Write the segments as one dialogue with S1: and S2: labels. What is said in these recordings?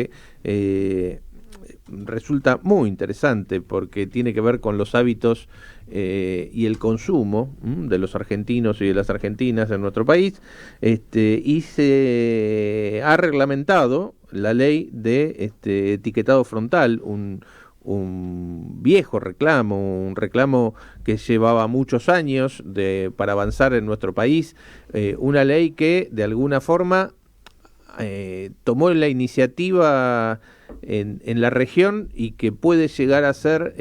S1: eh, resulta muy interesante porque tiene que ver con los hábitos y el consumo de los argentinos y de las argentinas en nuestro país, y se ha reglamentado la ley de etiquetado frontal, un viejo reclamo, un reclamo que llevaba muchos años para avanzar en nuestro país, una ley que de alguna forma tomó la iniciativa en la región y que puede llegar a ser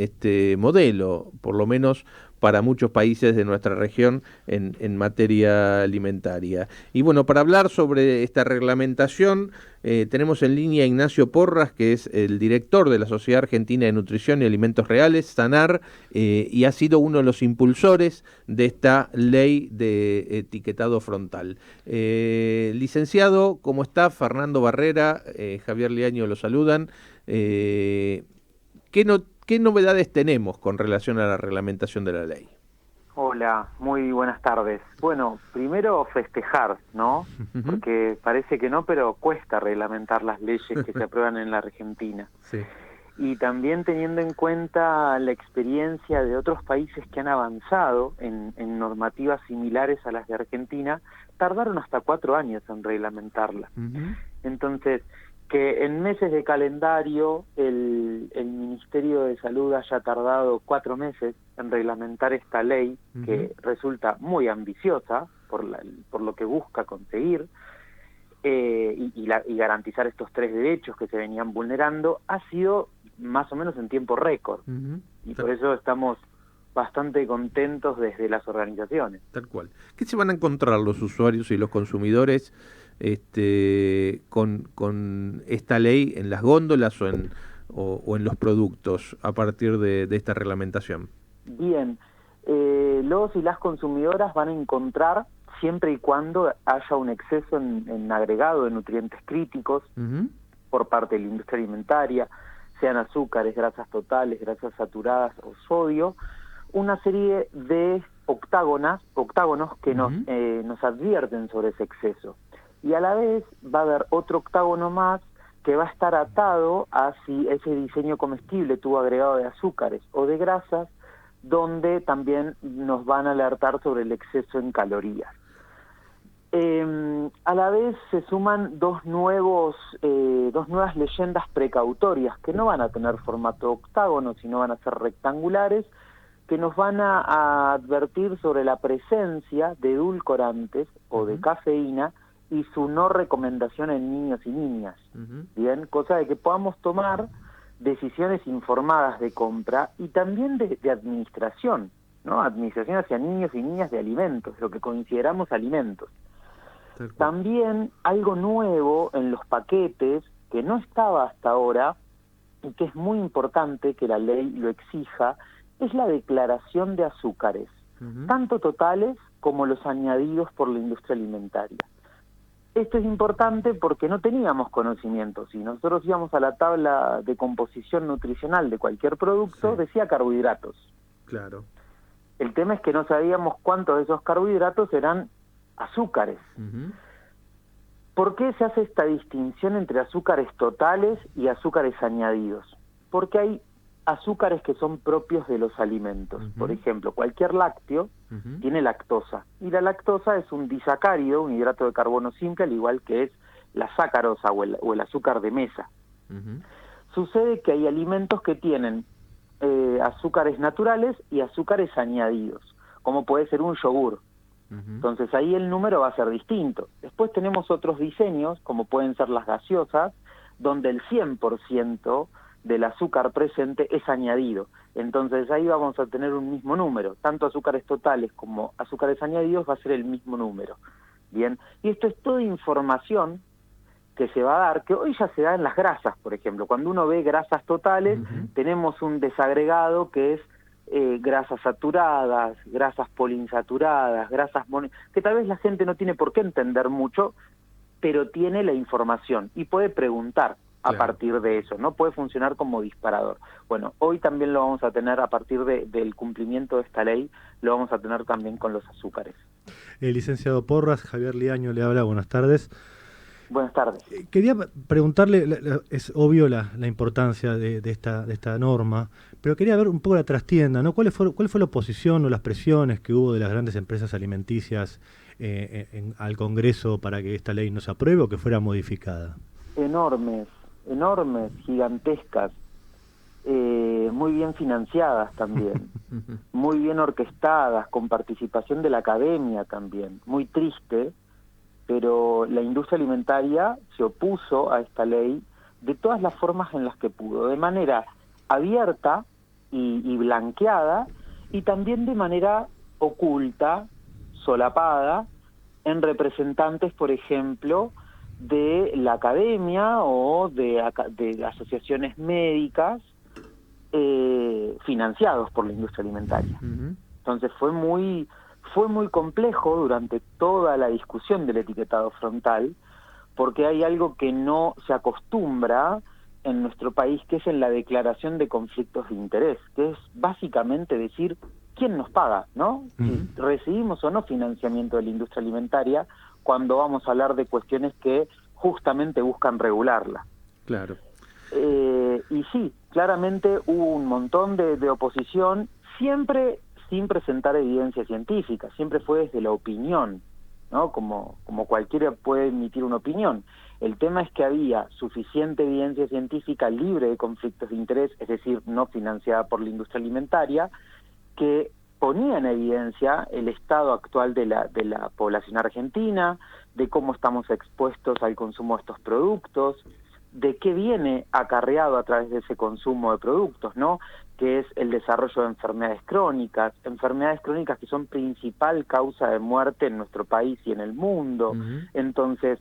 S1: modelo, por lo menos para muchos países de nuestra región en materia alimentaria. Y bueno, para hablar sobre esta reglamentación, tenemos en línea a Ignacio Porras, que es el director de la Sociedad Argentina de Nutrición y Alimentos Reales, SANAR, y ha sido uno de los impulsores de esta ley de etiquetado frontal. Licenciado, ¿cómo está? Fernando Barrera, Javier Liaño lo saludan. ¿Qué novedades tenemos con relación a la reglamentación de la ley?
S2: Hola, muy buenas tardes. Bueno, primero festejar, ¿no? Porque parece que no, pero cuesta reglamentar las leyes que se aprueban en la Argentina.
S1: Sí.
S2: Y también teniendo en cuenta la experiencia de otros países que han avanzado en normativas similares a las de Argentina, tardaron hasta 4 años en reglamentarlas. Entonces, que en meses de calendario el Ministerio de Salud haya tardado 4 meses en reglamentar esta ley, que resulta muy ambiciosa por lo que busca conseguir, y garantizar estos 3 derechos que se venían vulnerando, ha sido más o menos en tiempo récord. Y por eso estamos bastante contentos desde las organizaciones.
S1: Tal cual. ¿Qué se van a encontrar los usuarios y los consumidores con esta ley en las góndolas o en los productos a partir de esta reglamentación?
S2: Bien, los y las consumidoras van a encontrar, siempre y cuando haya un exceso en agregado de nutrientes críticos por parte de la industria alimentaria, sean azúcares, grasas totales, grasas saturadas o sodio, una serie de octágonos que nos advierten sobre ese exceso. Y a la vez va a haber otro octágono más que va a estar atado a si ese diseño comestible tuvo agregado de azúcares o de grasas, donde también nos van a alertar sobre el exceso en calorías. A la vez se suman dos nuevas leyendas precautorias que no van a tener formato octágono, sino van a ser rectangulares, que nos van a advertir sobre la presencia de edulcorantes o de cafeína y su no recomendación en niños y niñas. Bien, cosa de que podamos tomar decisiones informadas de compra y también de administración, ¿no? Administración hacia niños y niñas de alimentos, lo que consideramos alimentos. También algo nuevo en los paquetes que no estaba hasta ahora y que es muy importante que la ley lo exija, es la declaración de azúcares, tanto totales como los añadidos por la industria alimentaria. Esto es importante porque no teníamos conocimiento. Si nosotros íbamos a la tabla de composición nutricional de cualquier producto, decía carbohidratos.
S1: Claro.
S2: El tema es que no sabíamos cuántos de esos carbohidratos eran azúcares. ¿Por qué se hace esta distinción entre azúcares totales y azúcares añadidos? Porque hay azúcares que son propios de los alimentos. Por ejemplo, cualquier lácteo tiene lactosa, y la lactosa es un disacárido, un hidrato de carbono simple, al igual que es la sacarosa o el azúcar de mesa. Sucede que hay alimentos que tienen azúcares naturales y azúcares añadidos, como puede ser un yogur. Entonces ahí el número va a ser distinto. Después tenemos otros diseños, como pueden ser las gaseosas, donde el 100% del azúcar presente es añadido. Entonces ahí vamos a tener un mismo número. Tanto azúcares totales como azúcares añadidos va a ser el mismo número. Bien, y esto es toda información que se va a dar, que hoy ya se da en las grasas, por ejemplo. Cuando uno ve grasas totales, tenemos un desagregado que es grasas saturadas, grasas poliinsaturadas, que tal vez la gente no tiene por qué entender mucho, pero tiene la información y puede preguntar a partir de eso, ¿no? Puede funcionar como disparador. Bueno, hoy también lo vamos a tener a partir del cumplimiento de esta ley, lo vamos a tener también con los azúcares.
S3: Licenciado Porras, Javier Liaño le habla, buenas tardes.
S2: Buenas tardes.
S3: Quería preguntarle, es obvio la importancia de esta norma, pero quería ver un poco la trastienda, ¿no? ¿Cuál fue la oposición o las presiones que hubo de las grandes empresas alimenticias al Congreso para que esta ley no se apruebe o que fuera modificada?
S2: Enormes, gigantescas, muy bien financiadas también, muy bien orquestadas, con participación de la academia también. Muy triste, pero la industria alimentaria se opuso a esta ley de todas las formas en las que pudo, de manera abierta y blanqueada, y también de manera oculta, solapada, en representantes, por ejemplo, de la academia o de asociaciones médicas financiados por la industria alimentaria. Entonces fue muy complejo durante toda la discusión del etiquetado frontal, porque hay algo que no se acostumbra en nuestro país, que es en la declaración de conflictos de interés, que es básicamente decir quién nos paga, ¿no? Si recibimos o no financiamiento de la industria alimentaria cuando vamos a hablar de cuestiones que justamente buscan regularla.
S1: Claro.
S2: Y sí, claramente hubo un montón de oposición, siempre sin presentar evidencia científica, siempre fue desde la opinión, ¿no? Como cualquiera puede emitir una opinión. El tema es que había suficiente evidencia científica libre de conflictos de interés, es decir, no financiada por la industria alimentaria, que ponía en evidencia el estado actual de la población argentina, de cómo estamos expuestos al consumo de estos productos, de qué viene acarreado a través de ese consumo de productos, ¿no? Que es el desarrollo de enfermedades crónicas que son principal causa de muerte en nuestro país y en el mundo. Entonces,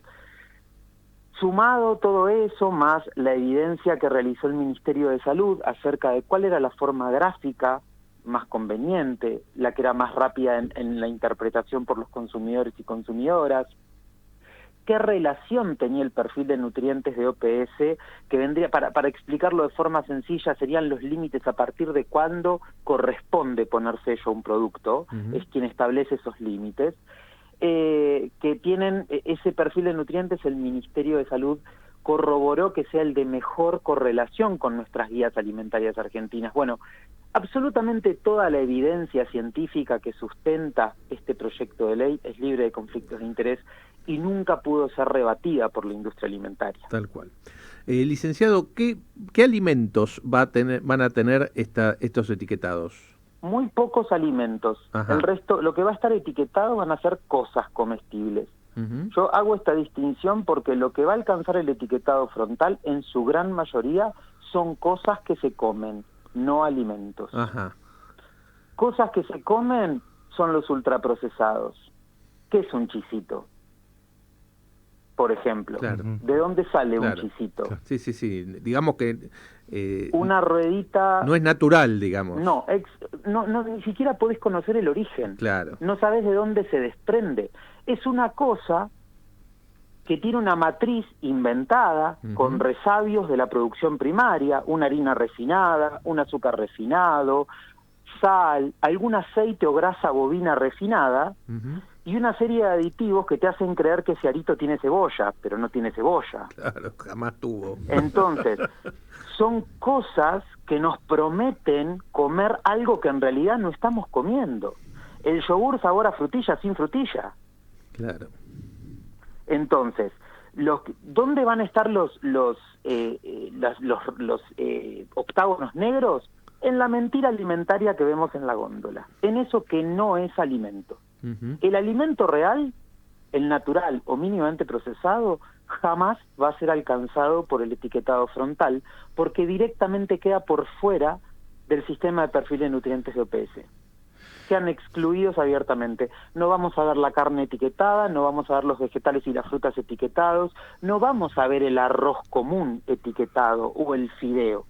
S2: sumado todo eso, más la evidencia que realizó el Ministerio de Salud acerca de cuál era la forma gráfica más conveniente, la que era más rápida en la interpretación por los consumidores y consumidoras, qué relación tenía el perfil de nutrientes de OPS, que vendría, para explicarlo de forma sencilla, serían los límites a partir de cuándo corresponde poner sello a un producto, es quien establece esos límites, que tienen ese perfil de nutrientes. El Ministerio de Salud corroboró que sea el de mejor correlación con nuestras guías alimentarias argentinas. Bueno, absolutamente toda la evidencia científica que sustenta este proyecto de ley es libre de conflictos de interés y nunca pudo ser rebatida por la industria alimentaria.
S1: Tal cual. Licenciado, ¿qué alimentos van a tener estos etiquetados?
S2: Muy pocos alimentos. Ajá. El resto, lo que va a estar etiquetado van a ser cosas comestibles. Yo hago esta distinción porque lo que va a alcanzar el etiquetado frontal en su gran mayoría son cosas que se comen, no alimentos.
S1: Ajá.
S2: Cosas que se comen son los ultraprocesados. ¿Qué es un chisito? Por ejemplo, claro. ¿De dónde sale un chisito?
S1: Sí. Digamos que
S2: una ruedita
S1: no es natural, digamos.
S2: No, ni siquiera podés conocer el origen.
S1: Claro.
S2: No sabés de dónde se desprende. Es una cosa que tiene una matriz inventada con resabios de la producción primaria, una harina refinada, un azúcar refinado, sal, algún aceite o grasa bovina refinada, y una serie de aditivos que te hacen creer que ese arito tiene cebolla, pero no tiene cebolla.
S1: Claro, jamás tuvo.
S2: Entonces, son cosas que nos prometen comer algo que en realidad no estamos comiendo. El yogur sabor a frutilla sin frutilla.
S1: Claro.
S2: Entonces, ¿dónde van a estar los octágonos negros? En la mentira alimentaria que vemos en la góndola, en eso que no es alimento. El alimento real, el natural o mínimamente procesado, jamás va a ser alcanzado por el etiquetado frontal, porque directamente queda por fuera del sistema de perfil de nutrientes de OPS. Quedan excluidos abiertamente. No vamos a ver la carne etiquetada, no vamos a ver los vegetales y las frutas etiquetados, no vamos a ver el arroz común etiquetado o el fideo.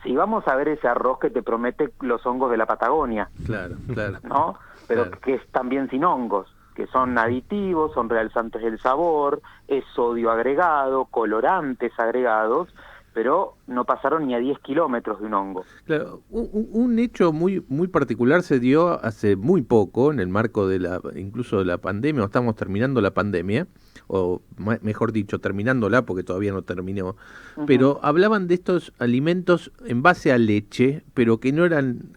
S2: Sí, vamos a ver ese arroz que te promete los hongos de la Patagonia.
S1: Claro.
S2: ¿No? Pero claro, que es también sin hongos, que son aditivos, son realzantes del sabor, es sodio agregado, colorantes agregados, pero no pasaron ni a 10 kilómetros de un hongo.
S1: Claro, un hecho muy particular se dio hace muy poco, en el marco de incluso de la pandemia, o estamos terminando la pandemia, o mejor dicho, terminándola porque todavía no terminó, pero hablaban de estos alimentos en base a leche, pero que no eran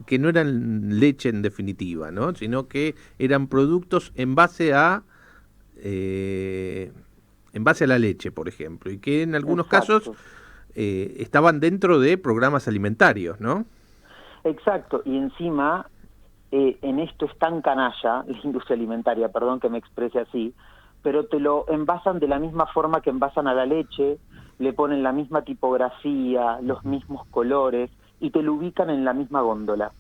S1: leche en definitiva, ¿no? Sino que eran productos en base a la leche, por ejemplo, y que en algunos casos estaban dentro de programas alimentarios, ¿no?
S2: Exacto, y encima en esto es tan canalla la industria alimentaria, perdón que me exprese así, pero te lo envasan de la misma forma que envasan a la leche, le ponen la misma tipografía, los mismos colores, y te lo ubican en la misma góndola.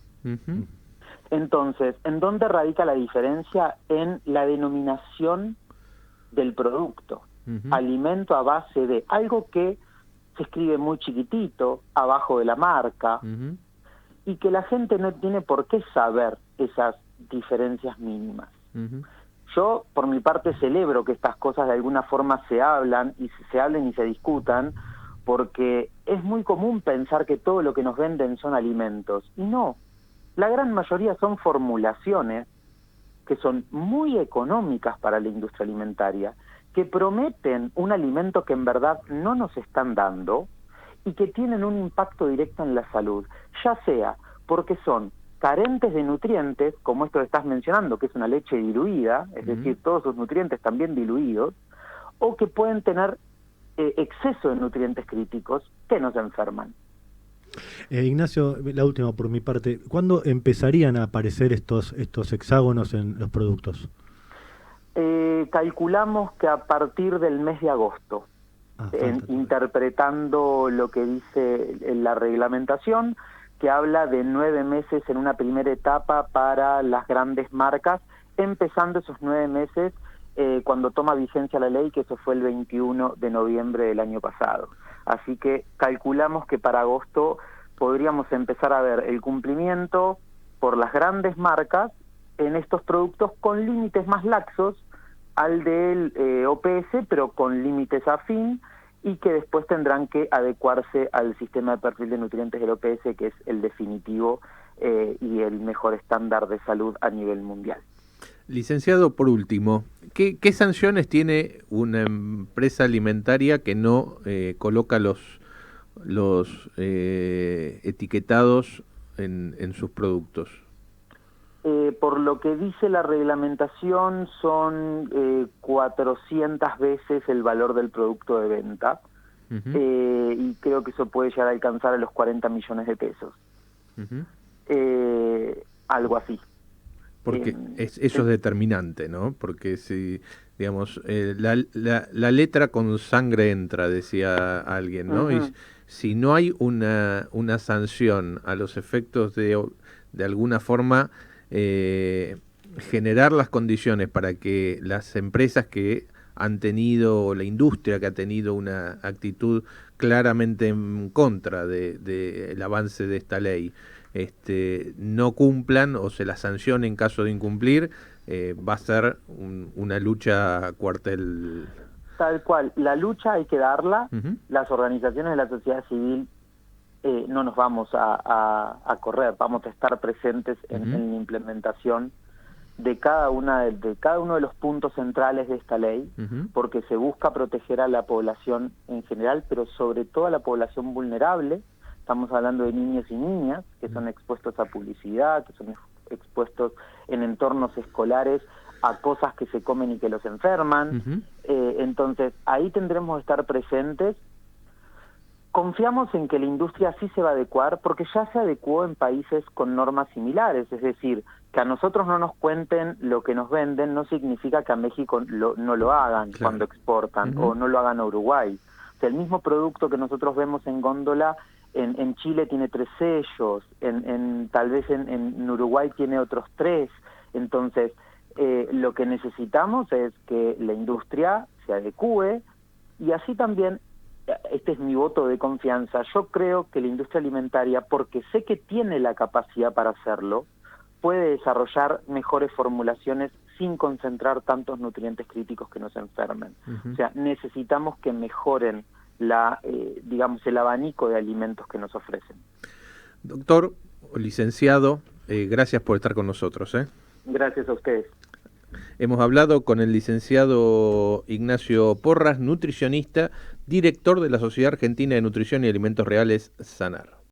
S2: Entonces, ¿en dónde radica la diferencia? En la denominación del producto. Alimento a base de algo que se escribe muy chiquitito, abajo de la marca, y que la gente no tiene por qué saber esas diferencias mínimas. Yo, por mi parte, celebro que estas cosas de alguna forma se hablen y se discutan, porque es muy común pensar que todo lo que nos venden son alimentos, y no. La gran mayoría son formulaciones que son muy económicas para la industria alimentaria, que prometen un alimento que en verdad no nos están dando y que tienen un impacto directo en la salud, ya sea porque son carentes de nutrientes, como esto que estás mencionando, que es una leche diluida, es decir, todos sus nutrientes también diluidos, o que pueden tener exceso de nutrientes críticos que nos enferman.
S3: Ignacio, la última por mi parte. ¿Cuándo empezarían a aparecer estos hexágonos en los productos?
S2: Calculamos que a partir del mes de agosto, interpretando lo que dice la reglamentación, que habla de 9 meses en una primera etapa para las grandes marcas, empezando esos 9 meses cuando toma vigencia la ley, que eso fue el 21 de noviembre del año pasado. Así que calculamos que para agosto podríamos empezar a ver el cumplimiento por las grandes marcas en estos productos con límites más laxos al del OPS, pero con límites afín, y que después tendrán que adecuarse al sistema de perfil de nutrientes del OPS, que es el definitivo y el mejor estándar de salud a nivel mundial.
S1: Licenciado, por último, ¿qué sanciones tiene una empresa alimentaria que no coloca los etiquetados en sus productos?
S2: Por lo que dice la reglamentación, son 400 veces el valor del producto de venta, y creo que eso puede llegar a alcanzar a los 40 millones de pesos. Algo así.
S1: Porque eso es determinante, ¿no? Porque si, digamos, la letra con sangre entra, decía alguien, ¿no? Y si no hay una sanción a los efectos de alguna forma generar las condiciones para que las empresas que han tenido, o la industria que ha tenido una actitud claramente en contra del avance de esta ley, no cumplan o se las sancione en caso de incumplir, va a ser una lucha a cuartel.
S2: Tal cual, la lucha hay que darla. Las organizaciones de la sociedad civil no nos vamos a correr, vamos a estar presentes en la implementación de cada uno de los puntos centrales de esta ley, porque se busca proteger a la población en general, pero sobre todo a la población vulnerable. Estamos hablando de niños y niñas que son expuestos a publicidad, que son expuestos en entornos escolares a cosas que se comen y que los enferman. Entonces, ahí tendremos que estar presentes. Confiamos en que la industria sí se va a adecuar, porque ya se adecuó en países con normas similares, es decir, que a nosotros no nos cuenten lo que nos venden no significa que a México no lo hagan cuando exportan, o no lo hagan a Uruguay. O sea, el mismo producto que nosotros vemos en góndola, en Chile tiene 3 sellos, tal vez en Uruguay tiene otros 3. Entonces, lo que necesitamos es que la industria se adecúe, y así también, este es mi voto de confianza, yo creo que la industria alimentaria, porque sé que tiene la capacidad para hacerlo, puede desarrollar mejores formulaciones sin concentrar tantos nutrientes críticos que nos enfermen. O sea, necesitamos que mejoren digamos, el abanico de alimentos que nos ofrecen.
S1: Doctor, licenciado, gracias por estar con nosotros.
S2: Gracias a ustedes.
S1: Hemos hablado con el licenciado Ignacio Porras, nutricionista, director de la Sociedad Argentina de Nutrición y Alimentos Reales, SANAR.